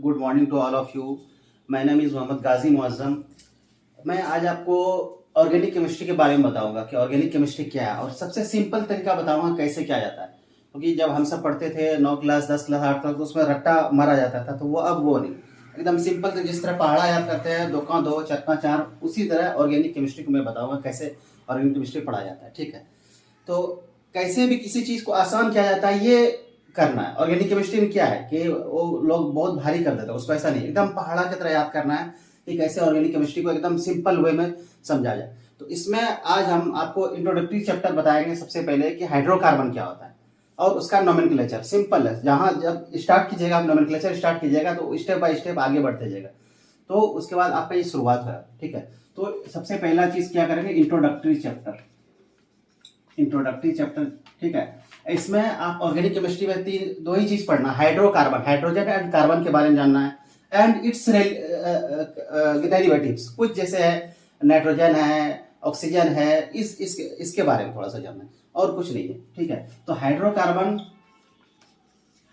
Good morning to all of you. My name is Mohammed Ghazi Muazzam. मैं आज आपको ऑर्गेनिक केमिस्ट्री के बारे में बताऊंगा कि ऑर्गेनिक केमिस्ट्री क्या है और सबसे सिंपल तरीका बताऊंगा कैसे किया जाता है। क्योंकि जब हम सब पढ़ते थे 9 क्लास 10 क्लास 8 क्लास तो उसमें रट्टा मारा जाता था, तो वो अब वो नहीं, एकदम सिंपल। तो जिस तरह पहाड़ा याद करते हैं 2 का 2 4 का 4, उसी तरह ऑर्गेनिक केमिस्ट्री को मैं बताऊंगा कैसे ऑर्गेनिक केमिस्ट्री पढ़ा जाता है। ठीक है, तो कैसे भी किसी चीज़ को आसान किया जाता है ये करना है। ऑर्गेनिक केमिस्ट्री में क्या है कि वो लोग बहुत भारी कर देते हैं उसको, ऐसा नहीं, एकदम पहाड़ा की तरह याद करना है कि कैसे ऑर्गेनिक केमिस्ट्री को एकदम सिंपल वे में समझा जाए। तो इसमें आज हम आपको इंट्रोडक्टरी चैप्टर बताएंगे सबसे पहले कि हाइड्रोकार्बन क्या होता है और उसका नोमेनक्लेचर। सिंपल है, जहाँ जब स्टार्ट कीजिएगा आप नोमेनक्लेचर स्टार्ट कीजिएगा तो स्टेप बाय स्टेप आगे बढ़ते जाएगा, तो उसके बाद आपका ये शुरुआत होगा। ठीक है, तो सबसे पहला चीज क्या करेंगे, इंट्रोडक्टरी चैप्टर। इंट्रोडक्टरी चैप्टर, ठीक है। इसमें आप ऑर्गेनिक केमिस्ट्री में दो ही चीज पढ़ना, हाइड्रोकार्बन, हाइड्रोजन एंड कार्बन के बारे में जानना है, एंड इट्स डेरिवेटिव्स, कुछ जैसे है नाइट्रोजन है, ऑक्सीजन है, इसके बारे में थोड़ा सा जानना है, और कुछ नहीं है। ठीक है, तो हाइड्रोकार्बन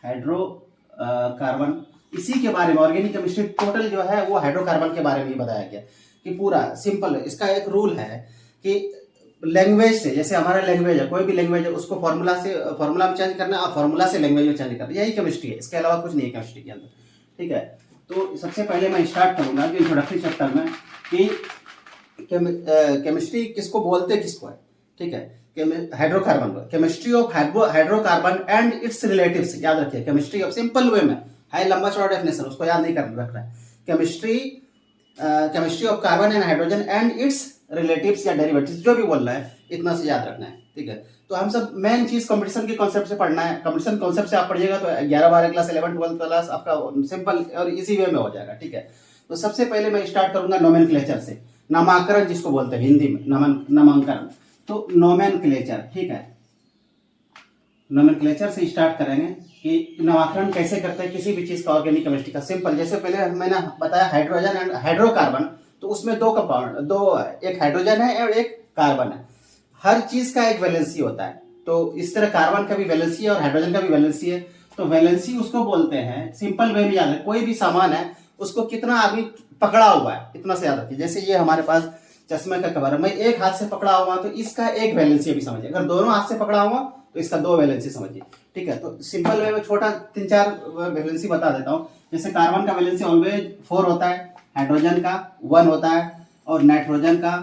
हाइड्रोकार्बन इसी के बारे में ऑर्गेनिक केमिस्ट्री टोटल जो है वो हाइड्रोकार्बन के बारे में ही बताया गया कि पूरा सिंपल। इसका एक रूल है कि लैंग्वेज से, जैसे हमारा लैंग्वेज है, कोई भी लैंग्वेज है, उसको फॉर्मूला में चेंज करना है और फॉर्मूला से लैंग्वेज में चेंज करना है, यही केमिस्ट्री है, इसके अलावा कुछ नहीं है केमिस्ट्री के अंदर। ठीक है, तो सबसे पहले मैं स्टार्ट करूंगा कि इंट्रोडक्टरी चैप्टर में कि केमिस्ट्री किसको बोलते किसको है। ठीक है, hydrocarbon, chemistry of hydrocarbon and it's relatives, याद रखिए। केमिस्ट्री ऑफ, सिंपल वे में है, लंबा चौड़ा डेफिनेशन उसको याद नहीं करना रखना है। Chemistry of carbon and hydrogen and it's relatives या डेरिवेटिव्स, जो भी बोल रहा है इतना से याद रखना है। ठीक है, तो हम सब मेन चीज कंपटीशन के कॉन्सेप्ट से पढ़ना है। कंपटीशन कॉन्सेप्ट से आप पढ़िएगा तो 11 12 क्लास 11 12 क्लास आपका सिंपल और इजी वे में हो जाएगा। ठीक है, तो सबसे पहले मैं स्टार्ट करूंगा नोमेनक्लेचर से, नामाकरण जिसको बोलते हैं हिंदी में, नामांकन। तो नोमेनक्लेचर, ठीक है, नोमेनक्लेचर से स्टार्ट करेंगे कि नामकरण कैसे करते हैं किसी भी चीज का, ऑर्गेनिक केमिस्ट्री का। सिंपल, जैसे पहले मैंने बताया हाइड्रोजन एंड हाइड्रोकार्बन, तो उसमें दो कंपाउंड, एक हाइड्रोजन है और एक कार्बन है। हर चीज का एक वैलेंसी होता है, तो इस तरह कार्बन का भी वैलेंसी है और हाइड्रोजन का भी वैलेंसी है। तो वैलेंसी उसको बोलते हैं, सिंपल वे में याद है, कोई भी सामान है उसको कितना आदमी पकड़ा हुआ है, इतना से याद रखिए। जैसे ये हमारे पास चश्मे का कवर है, मैं एक हाथ से पकड़ा हुआ तो इसका एक वैलेंसी अभी समझिए, अगर दोनों हाथ से पकड़ा हुआ तो इसका दो वैलेंसी समझिए। ठीक है, तो सिंपल वे में छोटा 3-4 वैलेंसी बता देता हूँ। जैसे कार्बन का वैलेंसी ऑलवेज 4 होता है, हाइड्रोजन का 1 होता है, और नाइट्रोजन का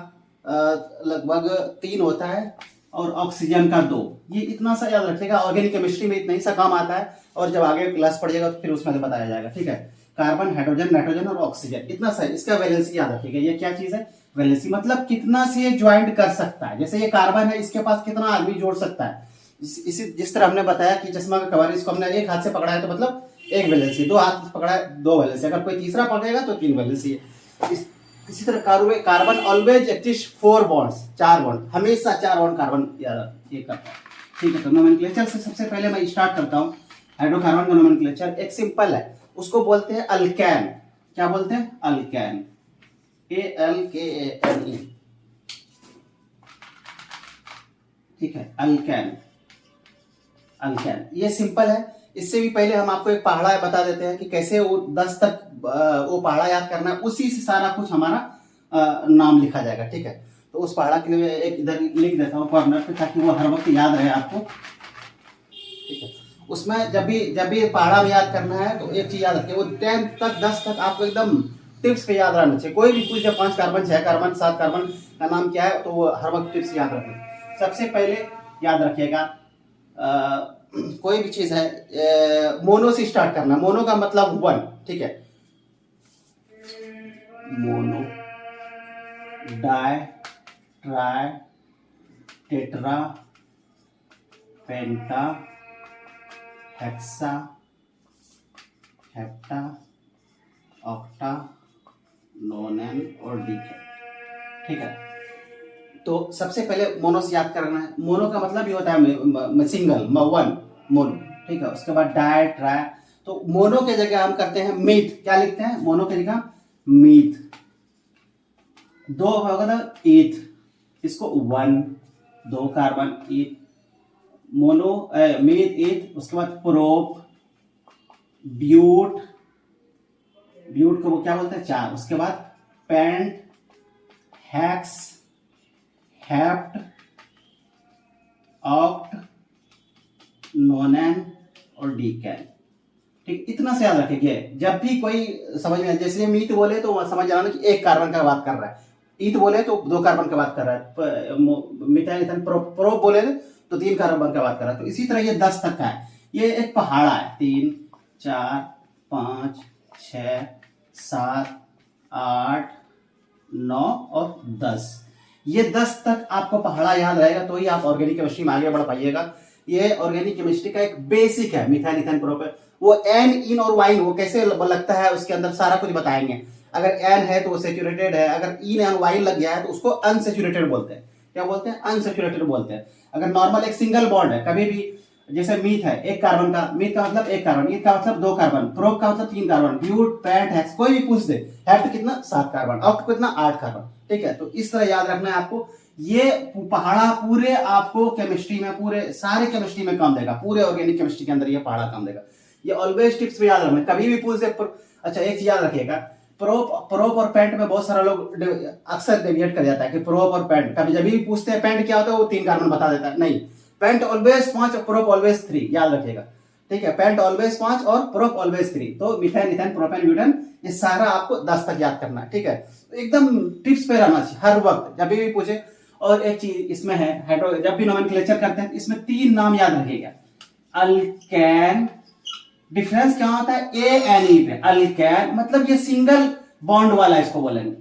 लगभग 3 होता है, और ऑक्सीजन का 2। ये इतना सा याद रखिएगा, ऑर्गेनिक केमिस्ट्री में इतना ही सा काम आता है, और जब आगे क्लास पढ़िएगा तो फिर उसमें बताया जाएगा। ठीक है, कार्बन, हाइड्रोजन, नाइट्रोजन और ऑक्सीजन, इतना सा इसका वैलेंसी याद रखिएगा। ये क्या चीज है, वैलेंसी मतलब कितना से ज्वाइंट कर सकता है। जैसे ये कार्बन है, इसके पास कितना आदमी जोड़ सकता है। इसी जिस तरह हमने बताया कि चश्मा का कवर, इसको हमने एक हाथ से पकड़ा है तो मतलब एक वैलेंसी, 2 हाथ से पकड़ा है 2 वैलेंसी, अगर कोई तीसरा पकड़ेगा तो 3 वैलेंसी है। इसी तरह carbon always exist 4 bonds, 4 bond, हमेशा 4 बॉन्ड कार्बन ये करता है। ठीक है, तो नोमेनक्लेचर से सबसे पहले मैं स्टार्ट करता हूँ। हाइड्रोकार्बन का नोमेनक्लेचर एक सिंपल है, उसको बोलते हैं अल्केन। क्या बोलते हैं, अल्केन, ALKANE। ठीक है, अल्केन, अल्केन ये सिंपल है। इससे भी पहले हम आपको एक पहाड़ा बता देते हैं कि कैसे वो 10 तक वो पहाड़ा याद करना है, उसी से सारा कुछ हमारा नाम लिखा जाएगा। ठीक है, तो उस पहाड़ा के लिए एक इधर लिख देता हूँ कॉर्नर पे, ताकि वो हर वक्त याद रहे आपको। ठीक है, उसमें जब भी पहाड़ा में याद करना है तो एक चीज याद रखिए, वो 10 तक 10 तक आपको एकदम टिप्स पे याद रहना चाहिए। कोई भी पूछ जाए 5 कार्बन 6 कार्बन 7 कार्बन का नाम क्या है, तो वो हर वक्त टिप्स याद रखें। सबसे पहले याद रखिएगा, कोई भी चीज है मोनो से स्टार्ट करना, मोनो का मतलब 1। ठीक है, मोनो, डाई, ट्राई, टेट्रा, पेंटा, हेक्सा, हेप्टा, ऑक्टा, नोनेन और डीकेन। ठीक है, तो सबसे पहले मोनो से याद करना है। मोनो का मतलब ये होता है सिंगल, 1 मोनो। ठीक है, उसके बाद डाई, ट्राई, तो मोनो के जगह हम करते हैं मीथ। क्या लिखते हैं, मोनो के जगह मीथ। 2 होगा ना ईथ, इसको 1, 2 कार्बन ईथ, मोनो मीथ ईथ। उसके बाद प्रोप, ब्यूट, ब्यूट को वो क्या बोलते हैं, 4। उसके बाद pent, hex, hept, oct, nonane और डीकैन। ठीक, इतना से याद रखेंगे। जब भी कोई समझ में, जैसे मीथ बोले तो समझ जाना कि एक कार्बन का बात कर रहा है, ईथ बोले तो 2 कार्बन का बात कर रहा है, मिथाइल ईथान प्रो बोले तो 3 कार्बन का बात कर रहा है। तो इसी तरह ये 10 तक का है। ये एक पहाड़ा है, 3, 4, 5, 6, 7, 8, 9 और 10। ये 10 तक आपको पहाड़ा याद रहेगा तो ही आप ऑर्गेनिक केमिस्ट्री में आगे बढ़ पाइएगा। ये ऑर्गेनिक केमिस्ट्री का एक बेसिक है, मिथाइल ईथान प्रोपेन। वो एन, इन और वाइन वो कैसे लगता है उसके अंदर सारा कुछ बताएंगे। अगर एन है तो वो सेचुरेटेड है, अगर इन एंड वाइन लग गया है तो उसको अनसेचुरेटेड बोलते हैं। क्या बोलते हैं? अनसेचुरेटेड बोलते हैं। अगर नॉर्मल एक सिंगल बॉन्ड है, कभी भी जैसे मीथ है, एक कार्बन का, मीथ का मतलब एक कार्बन, ईथ का मतलब 2 कार्बन, प्रोप का मतलब 3 कार्बन, ब्यूट, पेंट, हेक्स, कोई भी पूछ दे, हेप्ट कितना, 7 कार्बन, ऑक्ट कितना, 8 कार्बन। ठीक है, तो इस तरह याद रखना है आपको। ये पहाड़ा पूरे आपको केमिस्ट्री में, पूरे सारे केमिस्ट्री में काम देगा, पूरे ऑर्गेनिक केमिस्ट्री के अंदर ये पहाड़ा काम देगा। ये ऑलवेज टिप्स में याद रखना, कभी भी पूछ दे। अच्छा, एक चीज याद रखिएगा, प्रोप और पेंट में बहुत सारा लोग अक्सर डेविएट कर जाता है कि प्रोप और पेंट, कभी जब भी पूछते हैं पेंट क्या होता है वो 3 कार्बन बता देता है। नहीं, पेंट ऑलवेज 5 और प्रोप ऑलवेज 3, याद रखिएगा। ठीक है, पेंट ऑलवेज 5 और प्रोप ऑलवेज 3। तो मिथाइल, ईथान, प्रोपेन, ब्यूटेन, ये सारा आपको 10 तक याद करना है। ठीक है, तो एकदम टिप्स पे रहना चाहिए हर वक्त जब भी पूछे। और एक चीज इसमें है, हाइड्रो, जब भी नोमेनक्लेचर करते हैं इसमें 3 नाम याद रखिएगा। अल्केन, डिफरेंस क्या होता है, ए एन ई पे। अल्केन मतलब ये सिंगल बॉन्ड वाला, इसको बोलेंगे।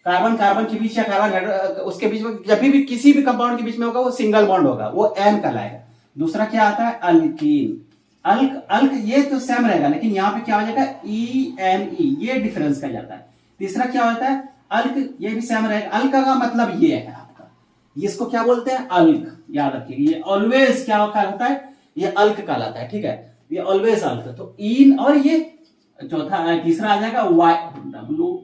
कार्बन कार्बन के बीच या कार्बन उसके बीच में जब भी किसी भी कंपाउंड के बीच में होगा वो सिंगल बॉन्ड होगा, वो एन कहलाएगा। दूसरा क्या आता है, अल्कीन। अल्क, अल्क ये तो सेम रहेगा लेकिन यहाँ पे क्या हो जाएगा, ई एन ई, ये डिफरेंस का जाता है। तीसरा क्या होता है, अल्क, ये भी सेम रहेगा। अल्क का मतलब ये है आपका, इसको क्या बोलते हैं, अल्क, याद रखिएगा। ये ऑलवेज क्या होता है, ये अल्क कहलाता है। ठीक है, ये ऑलवेज अल्क। तो इन, और ये चौथा तीसरा आ जाएगा वाई,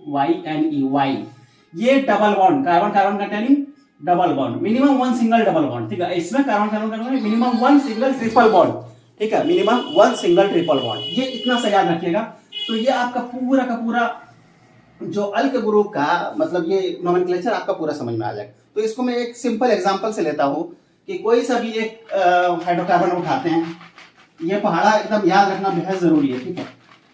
WYNE, वाई। ये double bond, carbon carbon containing double bond, minimum 1 single double bond. ठीक है, इसमें carbon carbon containing minimum 1 single triple bond. ठीक है, मिनिमम 1 सिंगल ट्रिपल बॉन्ड, ये इतना सा याद रखिएगा। तो ये आपका पूरा का पूरा जो अल्क ग्रुप का मतलब ये नोमेनक्लेचर आपका पूरा समझ में आ जाएगा। तो इसको मैं एक सिंपल एग्जांपल से लेता हूं कि कोई सा भी एक हाइड्रोकार्बन उठाते हैं, ये पहाड़ा एकदम याद रखना बेहद जरूरी है। ठीक है,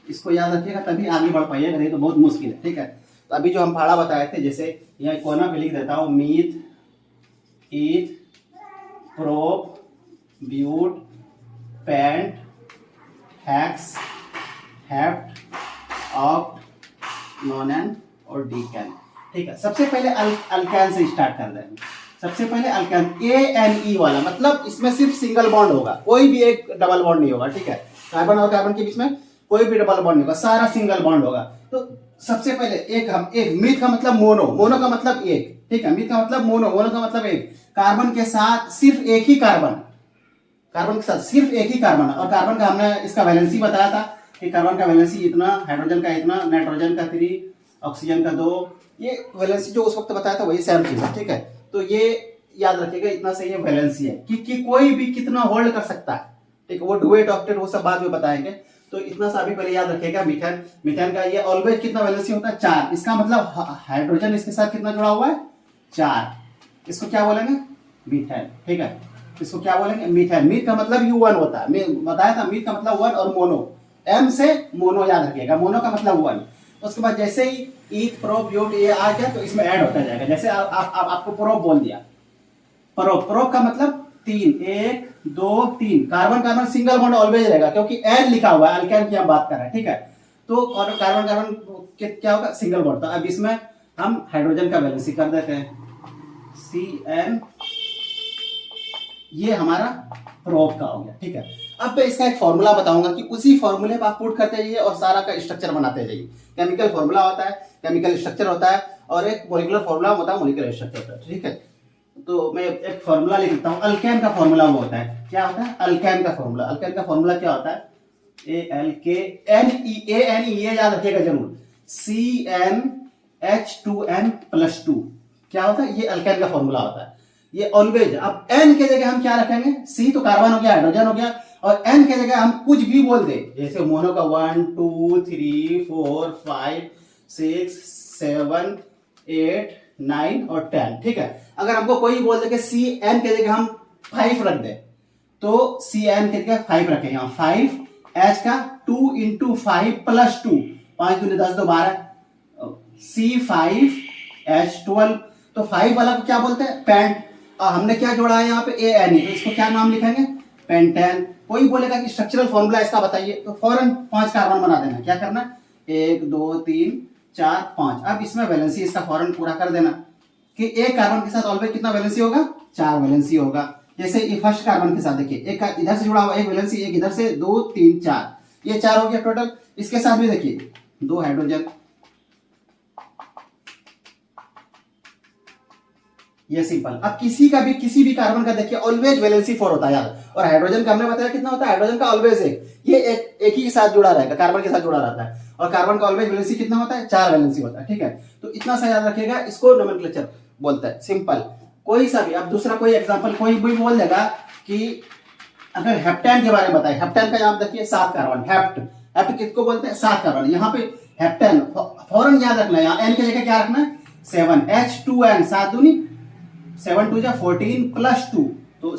इसको याद रखिएगा तभी आगे बढ़ पाइएगा, नहीं तो बहुत मुश्किल है। ठीक है, तो अभी जो हम पहाड़ा बताए थे, जैसे यहाँ कोना पे लिख देता हूँ, meth, eth, prop, but, pent, hex, hept, oct, nonane और डीकैन। ठीक है, सबसे पहले अल्केन से स्टार्ट कर देंगे। सबसे पहले अल्केन, ए एन ई वाला, मतलब इसमें सिर्फ सिंगल बॉन्ड होगा, कोई भी एक डबल बॉन्ड नहीं होगा। ठीक है, कार्बन और कार्बन के बीच में कोई भी डबल बॉन्ड नहीं होगा, सारा सिंगल बॉन्ड होगा। तो सबसे पहले एक मीथ का मतलब मोनो, मोनो का मतलब एक। ठीक है, मीथ का मतलब मोनो, मोनो का मतलब एक। कार्बन के साथ सिर्फ एक ही कार्बन, कार्बन के साथ सिर्फ एक ही कार्बन। और कार्बन का हमने इसका वैलेंसी बताया था कि कार्बन का वैलेंसी इतना, हाइड्रोजन का इतना, नाइट्रोजन का 3, ऑक्सीजन का 2। ये वैलेंसी जो उस वक्त बताया था वही सेम चीज है। ठीक है, तो ये याद रखिएगा, इतना से ये वैलेंसी है कि कोई भी कितना होल्ड कर सकता है। ठीक है, वो डुएट ऑक्टेट वो सब बाद में बताएंगे। तो इतना सा भी पहले याद रखिएगा। मीथेन, मीथेन का ये ऑलवेज कितना वैलेंसी होता है, 4। इसका मतलब हाइड्रोजन इसके साथ कितना जुड़ा हुआ है, 4। इसको क्या बोलेंगे, मीथेन। ठीक है, इसको क्या बोलेंगे, मीथेन। मीथ का मतलब U1 होता है, मैं बताया था मीथ का मतलब 1 और मोनो, M से मोनो याद रखिएगा, मोनो का मतलब 1। उसके बाद जैसे ही ईथ, प्रोप, ब्यूट ये आ गया तो इसमें ऐड होता जाएगा। जैसे आपको प्रोप बोल दिया, प्रोप, प्रोप का मतलब 3, 1 2 3। Carbon carbon single bond always रहेगा क्योंकि एन लिखा हुआ है, अल्केन की हम बात कर रहे हैं। ठीक है, तो कार्बन कार्बन क्या होगा, सिंगल बॉन्ड। तो अब इसमें हम हाइड्रोजन का वैलेंसी कर देते हैं, CN, ये हमारा प्रोप का हो गया। ठीक है, अब मैं इसका एक फॉर्मूला बताऊंगा कि उसी फॉर्मूले पर आप पुट करते जाइए और सारा का स्ट्रक्चर बनाते जाइए। केमिकल फॉर्मूला होता है, केमिकल स्ट्रक्चर होता है, और एक मॉलिक्यूलर फॉर्मूला होता है, मॉलिक्यूलर स्ट्रक्चर होता है। ठीक है, तो मैं एक फॉर्मूला लिख देता हूं। अल्केन का फॉर्मूला वो होता है, क्या होता है, अल्केन का फॉर्मूला। अल्केन का फॉर्मूला क्या होता है, ALKNE, ये याद रखिएगा जरूर, CnH2n+2। क्या होता है, ये अल्केन का फॉर्मूला होता है। ये ऑलवेज। अब एन के जगह हम क्या रखेंगे, सी तो कार्बन हो गया, हाइड्रोजन हो गया, और एन के जगह हम कुछ भी बोल दे, जैसे मोनो का 1 2 3 4 5 6 7 8 9 और 10, ठीक है। अगर हमको कोई बोल दे कि सी एन के जगह हम 5 रख दे, तो सी एन के जगह 5 रखें, यहाँ 5 एच का 2 इंटू 5 प्लस 2, 5 दूनी 10 2 12, C5H12। तो 5 वाला को क्या बोलते हैं, पेंट। और हमने क्या जोड़ा है यहाँ पे ANE, तो इसको क्या नाम लिखेंगे, पेंटेन। कोई बोलेगा कि स्ट्रक्चरल फॉर्मूला इसका बताइए, तो फौरन 5 कार्बन बना देना। क्या करना, 1 2 3 4 5। अब इसमें वैलेंसी इसका फौरन पूरा कर देना कि एक कार्बन के साथ ऑलवेज कितना वैलेंसी होगा, 4 वैलेंसी होगा। जैसे ये फर्स्ट कार्बन के साथ देखिए, एक इधर से जुड़ा हुआ एक वैलेंसी, एक इधर से, 2 3 4, ये 4 हो गया टोटल। इसके साथ भी देखिए 2 हाइड्रोजन, ये सिंपल। अब किसी भी कार्बन का देखिए ऑलवेज वैलेंसी 4 होता है यार, और हाइड्रोजन का हमने बताया कितना होता है, हाइड्रोजन का ऑलवेज ये एक ही के साथ जुड़ा रहेगा, कार्बन के साथ जुड़ा रहता है। और कार्बन का ऑलवेज वैलेंसी कितना होता है, 4 वैलेंसी होता है, ठीक है। तो इतना सा याद रखिएगा, इसको नोमेनक्लेचर बोलता है, सिंपल। कोई सा भी, अब दूसरा कोई एग्जांपल कोई भी बोल देगा कि अगर हेप्टेन के बारे में बताए, हेप्टेन का यहाँ देखिए 7 कार्बन, हेप्ट किसको बोलते हैं, 7 कार्बन। यहाँ पे हेप्टेन फौरन याद रखना है, यहाँ एन की जगह क्या रखना है, 7 H2N, 7 दूनी 7 2 14 प्लस 2, तो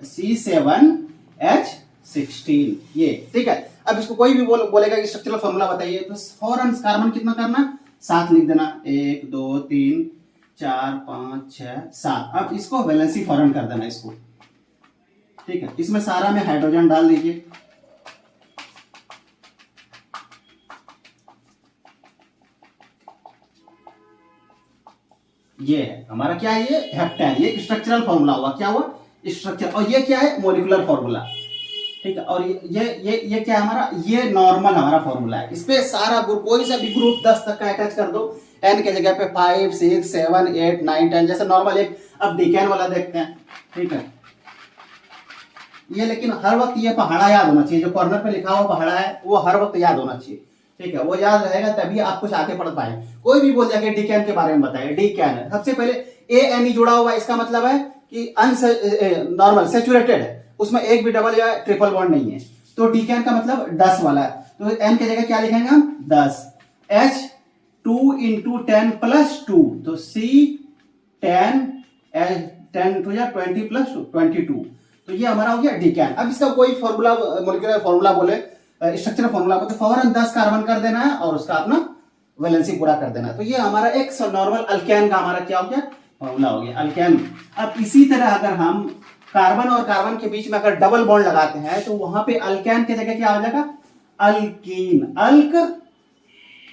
C7H16, ये ठीक है। अब इसको कोई भी बोलेगा कि स्ट्रक्चरल फॉर्मूला बताइए, तो फौरन कार्बन कितना करना, 7 लिख देना, 1 2 3 4 5 6 7। अब इसको वैलेंसी फौरन कर देना इसको, ठीक है। इसमें सारा में हाइड्रोजन डाल दीजिए, ये है हमारा क्या है, ये हेप्टेन, ये स्ट्रक्चरल फॉर्मूला हुआ, क्या हुआ, स्ट्रक्चर। और ये क्या है, मॉलिक्यूलर फॉर्मूला, ठीक है। और ये क्या है हमारा, ये नॉर्मल हमारा फॉर्मूला है। इस पे सारा ग्रुप, कोई सा भी ग्रुप 10 तक का अटैच कर दो, एन के जगह पे 5 6 7 8 9 10, जैसे नॉर्मल एक। अब डिकेन वाला देखते हैं, ठीक है। ये लेकिन हर वक्त ये पहाड़ा याद होना चाहिए, जो कॉर्नर पे लिखा हुआ पहाड़ा है वो हर वक्त याद होना चाहिए, ठीक है। वो याद रहेगा तभी आप कुछ आगे पढ़ पाए। कोई भी बोल जाएगा डीकैन के बारे में बताए, डीकैन सबसे पहले ANE जुड़ा हुआ है, इसका मतलब है कि नॉर्मल सेचुरेटेड है, उसमें एक भी डबल या ट्रिपल बॉन्ड नहीं है। तो डीकैन का मतलब 10 वाला है, तो एन की जगह क्या लिखेंगे हम, 10। H 2 इंटू 10 प्लस 2, तो C10 10 टू 20 प्लस 22, तो ये हमारा हो गया डीकैन। अब इसका कोई फॉर्मूला, मॉलिक्यूलर फॉर्मूला बोले, स्ट्रक्चरल फॉर्मूला को, तो फौरन 10 कार्बन कर देना है और उसका अपना वैलेंसी पूरा कर देना है। तो ये हमारा एक नॉर्मल अल्केन का हमारा क्या हो गया, फॉर्मूला हो गया, अल्केन। अब इसी तरह अगर हम कार्बन और कार्बन के बीच में अगर डबल बॉन्ड लगाते हैं, तो वहां पे अल्केन की जगह क्या हो जाएगा, अल्कीन, अल्क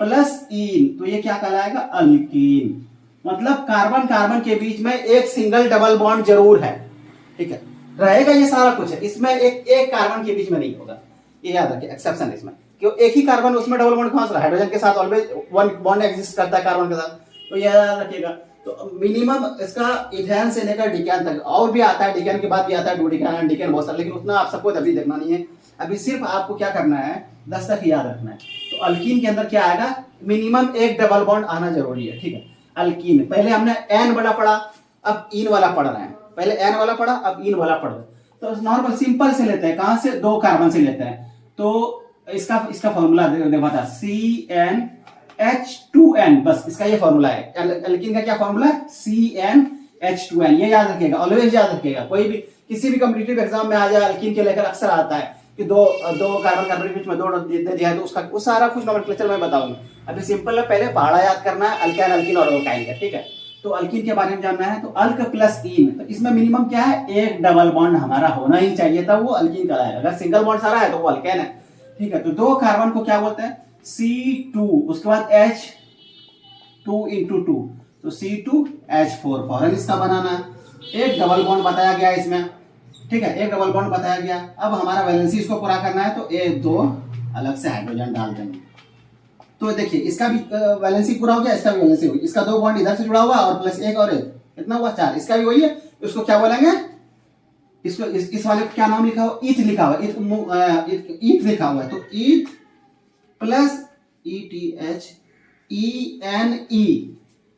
प्लस ईन, तो ये क्या कहलाएगा, अल्कीन। मतलब कार्बन कार्बन के बीच में एक सिंगल डबल बॉन्ड जरूर है, ठीक है, रहेगा, ये सारा कुछ है। इसमें एक कार्बन के बीच में नहीं होगा, ये याद रखिए, एक्सेप्शन इसमें, क्यों एक ही कार्बन, उसमें डबल बॉन्ड कहां से, हाइड्रोजन के साथ ऑलवेज वन बॉन्ड एग्जिस्ट करता है कार्बन के साथ, तो ये याद रखिएगा। तो मिनिमम इसका इथेन से लेकर डिकेन तक, और भी आता है, डिकेन के बाद भी आता है डोडिकेन, डिकेन बहुत सारा, लेकिन उतना आप सबको अभी देखना नहीं है। अभी सिर्फ आपको क्या करना है, 10 तक याद रखना है। तो अल्कीन के अंदर क्या आएगा, मिनिमम एक डबल बॉन्ड आना जरूरी है, ठीक है। अल्कीन, पहले हमने एन वाला पढ़ा, अब इन वाला पढ़ रहे हैं, पहले एन वाला पढ़ा, अब इन वाला पढ़ रहे। तो नॉर्मल सिंपल से लेते हैं, कहां से, 2 कार्बन से लेते हैं। तो इसका फॉर्मूला देखा, CnH2n, बस इसका ये फॉर्मूला है। एल्कीन का क्या फॉर्मूला है, CnH2n, ये याद रखिएगा, ऑलवेज याद रखिएगा। कोई भी किसी भी कॉम्पिटिटिव एग्जाम में आ जाए, एल्कीन के लेकर अक्सर आता है कि दो कार्बन कार्बन के बीच में 2 दे दिया है, तो उसका वो सारा कुछ नोमेनक्लेचर में बताऊंगा। अभी सिंपल है, पहले पहाड़ा याद करना है, अल्केन अल्कीन और अल्काइन का, ठीक है। तो अल्कीन के बारे में जानना है, तो अल्क प्लस ईन, तो इसमें मिनिमम क्या है, एक डबल बॉन्ड हमारा होना ही चाहिए, तब वो अल्कीन कहलाएगा। अगर सिंगल बॉन्ड सारा है तो वो अल्केन है, ठीक है। तो 2 कार्बन को क्या बोलते हैं, C2, उसके बाद H2 इंटू 2, तो C2H4, फौरन इसका बनाना है। एक डबल बॉन्ड बताया गया इसमें, ठीक है, एक डबल बॉन्ड बताया गया। अब हमारा वैलेंसी इसको पूरा करना है, तो 1 2 अलग से हाइड्रोजन डाल देंगे। तो देखिए इसका भी वैलेंसी पूरा हो गया, इसका भी वैलेंसी होगी। इसका 2 बॉन्ड इधर से जुड़ा हुआ और प्लस 1 और 1, कितना हुआ, 4। इसका भी वही है, उसको क्या बोलेंगे, इसको इस वाले को क्या नाम लिखा हुआ, ईथ लिखा हुआ, ईथ लिखा हुआ है, तो ईथ प्लस ETH ENE,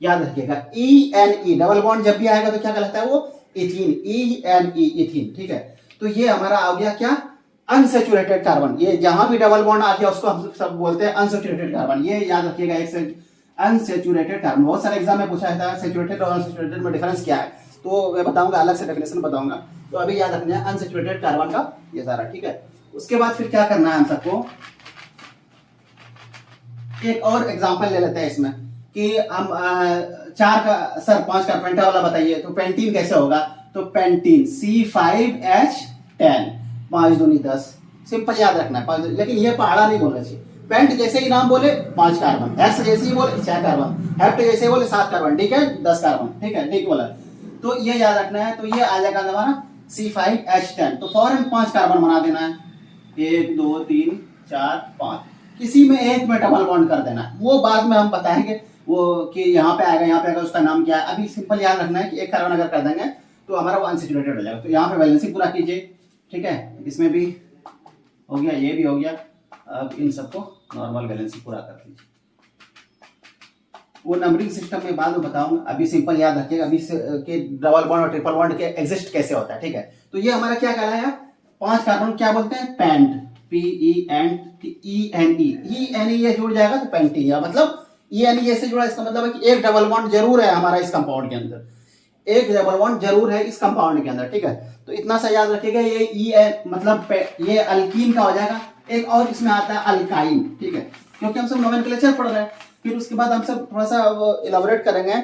याद रखिएगा E N E double bond जब भी आएगा तो क्या कहलाता है वो ethene, E N E ethene, ठीक है। तो ये हमारा आ गया क्या अनसेचुरेटेड कार्बन, ये जहां भी डबल बॉन्ड आ गया उसको हम सब बोलते हैं अनसेचुरेटेड कार्बन, ये याद रखिएगा एक अनसेचुरेटेड कार्बन। बहुत सारे एग्जाम में पूछा जाता है सेचुरेटेड और अनसेचुरेटेड में डिफरेंस क्या है, तो मैं बताऊंगा, अलग से डेफिनेशन बताऊंगा। तो अभी याद रखना है अनसेचुरेटेड कार्बन का ये सारा, ठीक है। उसके बाद फिर क्या करना है हम सबको, एक और एग्जांपल ले लेते हैं इसमें कि हम 4 का सर 5 का पेंटा वाला बताइए, तो पेंटीन कैसे होगा, तो पेंटीन C5H10, 5 दूनी 10, सिंपल याद रखना है 5, लेकिन ये पहाड़ा नहीं बोलना चाहिए। पेंट जैसे ही नाम बोले 5 कार्बन, हेक्स जैसे ही बोले 6 कार्बन, हेप्ट जैसे ही बोले 7 कार्बन, ठीक है 10 कार्बन, ठीक है ठीक बोला। तो ये याद रखना है, तो ये आ जाएगा हमारा C5H10, तो फौरन 5 कार्बन बना देना है, 1 2 3 4 5, किसी में एक में डबल बॉन्ड कर देना है, वो बाद में हम बताएंगे वो कि यहाँ पे आएगा यहाँ पे आएगा उसका नाम क्या है। अभी सिंपल याद रखना है कि एक कार्बन अगर कर देंगे तो हमारा वो अनसेचुरेटेड हो जाएगा। तो यहाँ पे वैलेंसी पूरा कीजिए, ठीक है, इसमें भी हो गया, ये भी हो गया। अब इन सबको नॉर्मल वैलेंसी पूरा कर दीजिए, वो नंबरिंग सिस्टम में बाद में बताऊंगा, अभी सिंपल याद रखिएगा अभी के डबल बॉन्ड और ट्रिपल बॉन्ड के एग्जिस्ट कैसे होता है, ठीक है। तो ये हमारा क्या कहलाया, 5 कार्बन क्या बोलते हैं, पेंट, PENT ये जुड़ जाएगा तो पेंटीन, या मतलब ENE से जुड़ा, इसका मतलब है कि एक डबल बॉन्ड जरूर है हमारा इस कंपाउंड के अंदर, एक डबल बॉन्ड जरूर है इस कंपाउंड के अंदर, ठीक है। तो इतना सा याद रखिएगा, ये मतलब ये अल्कीन का हो जाएगा। एक और इसमें आता है अल्काइन, ठीक है, क्योंकि हम सब नोमेनक्लेचर पढ़ रहे हैं, फिर उसके बाद हम सब थोड़ा सा इलाबोरेट करेंगे,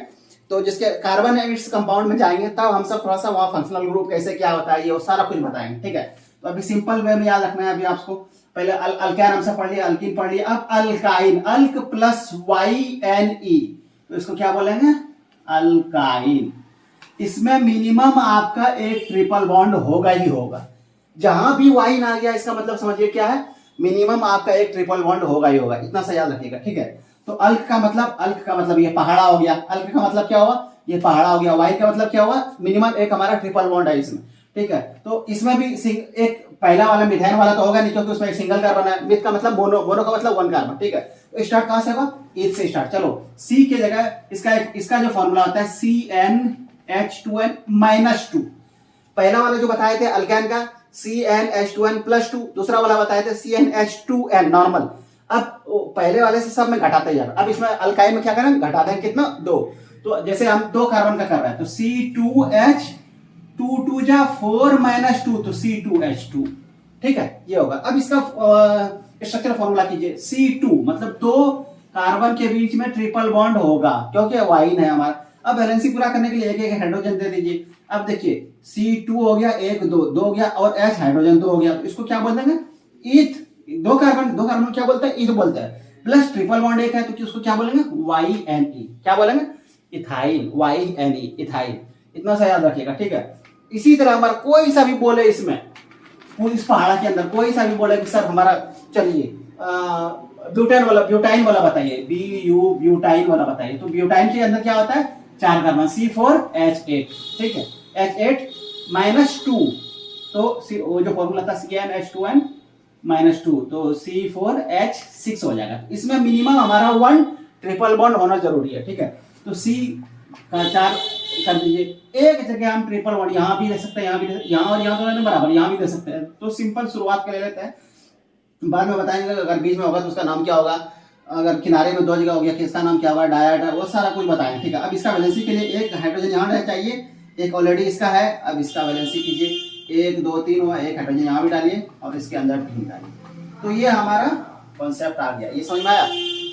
तो जिसके कार्बन इस कंपाउंड में जाएंगे तब हम सब थोड़ा सा वहाँ फंक्शनल ग्रुप कैसे क्या होता है ये सारा कुछ बताएंगे, ठीक है। तो अभी सिंपल वे में याद रखना है, अभी आपको पहले अल्कैन हम सब पढ़ लिया, अल्कीन पढ़ लिया, अब अल्काइन, अल्क प्लस YNE, तो इसको क्या बोलेंगे, अल्काइन। इसमें मिनिमम आपका एक ट्रिपल बॉन्ड होगा ही होगा, जहां भी वाइन आ गया इसका मतलब समझिए क्या है, मिनिमम आपका एक ट्रिपल बॉन्ड होगा ही होगा, इतना सा याद रखिएगा, ठीक है। तो अल्क का मतलब ये पहाड़ा हो गया, अल्क का मतलब क्या हुआ, ये पहाड़ा हो गया, वाइन का मतलब क्या हुआ, मिनिमम एक हमारा ट्रिपल बॉन्ड है इसमें, ठीक है। तो इसमें भी एक पहला वाला मिथाइन वाला तो होगा नहीं, क्योंकि उसमें एक सिंगल कार्बन है, मिथ का मतलब मोनो, मोनो का मतलब 1 कार्बन, ठीक है। तो स्टार्ट कहां से होगा, ईथ से स्टार्ट। चलो सी के जगह इसका जो फॉर्मूला होता है CnH2n-2, पहला वाला जो बताए थे अल्केन का CnH2n+2, दूसरा वाला बताए थे CnH2n नॉर्मल। अब पहले वाले से सब में घटाते जा रहा, अब इसमें अल्काइन में क्या करें, घटा दें कितना, 2। तो जैसे हम 2 कार्बन का कर रहे हैं तो C2H 2 जा 4 - 2, तो C2H2, ठीक है, ये होगा। अब इसका स्ट्रक्चर फॉर्मूला कीजिए, C2 मतलब 2 कार्बन के बीच में ट्रिपल बॉन्ड होगा, क्योंकि वाइन है हमारा। अब बैलेंसी पूरा करने के लिए एक हाइड्रोजन दे दीजिए। अब देखिए C2 हो गया, 1 2 हो गया, और H हाइड्रोजन 2 हो गया, तो इसको क्या बोल देंगे, ईथ। 2 कार्बन क्या बोलते हैं, ईथ बोलते हैं, प्लस ट्रिपल बॉन्ड एक है तो उसको क्या बोलेंगे, YNE, क्या बोलेंगे, इथाइन, YNE इथाइन, इतना सा याद रखिएगा, ठीक है। इसी तरह हमारा कोई सा भी बोले इसमें, इस पहाड़ा के अंदर कोई सा भी बोले कि सर हमारा चलिए ब्यूटाइन वाला बताइए, ब्यूटाइन वाला बताइए, तो ब्यूटाइन के अंदर क्या होता है, 4 कार्बन, C4H8, ठीक है, H8-2, तो वो जो फॉर्मूला था CnH2n-2, तो C4H6 हो जाएगा। इसमें मिनिमम हमारा 1 ट्रिपल बॉन्ड होना जरूरी है, ठीक है। तो C का 4 कर दीजिए, एक जगह हम ट्रिपल बॉन्ड यहाँ भी दे सकते हैं, यहाँ और यहाँ दोनों बराबर, यहाँ भी दे सकते हैं। तो सिंपल शुरुआत कर लेते हैं, बाद में बताएंगे अगर बीच में होगा तो उसका नाम क्या होगा, अगर किनारे में 2 जगह हो गया किसका नाम क्या होगा, डायड है, वो सारा कुछ बताएंगे, ठीक है। अब इसका वैलेंसी के लिए एक हाइड्रोजन यहाँ चाहिए, एक ऑलरेडी इसका है, अब इसका वैलेंसी कीजिए, 1 2 3 हुआ, एक हाइड्रोजन यहाँ भी डालिए और इसके अंदर 3 डालिए, तो ये हमारा कॉन्सेप्ट आ गया। ये समझ में आया,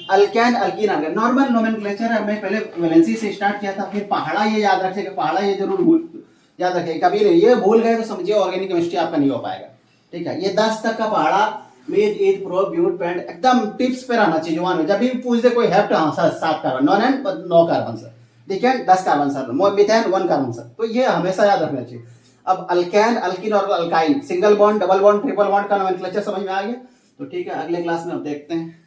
अल्केन अल्कीन आ गया। नॉर्मल नोमेनक्लेचर है, मैं पहले वैलेंसी से स्टार्ट किया था, फिर पहाड़ा ये याद रखिएगा, पहाड़ा ये जरूर याद रखिएगा, कभी नहीं ये भूल गए तो समझिए ऑर्गेनिक केमिस्ट्री आपका नहीं हो पाएगा, ठीक है। ये 10 तक का पहाड़ा, मीथ ईथ प्रो ब्यूट पेंट एकदम टिप्स पे रहना चाहिए जुबान में, जब भी पूछ दे कोई हेप्ट, हाँ sir 7 carbon, non and 9 carbon sir, देखिए 10 carbon sir, methane 1 carbon sir, तो ये हमेशा याद रखना चाहिए। अब अल्केन अल्कीन और alkyne, single bond double bond triple bond का नोमेनक्लेचर समझ में आ गया, तो ठीक है, अगले क्लास में अब देखते हैं।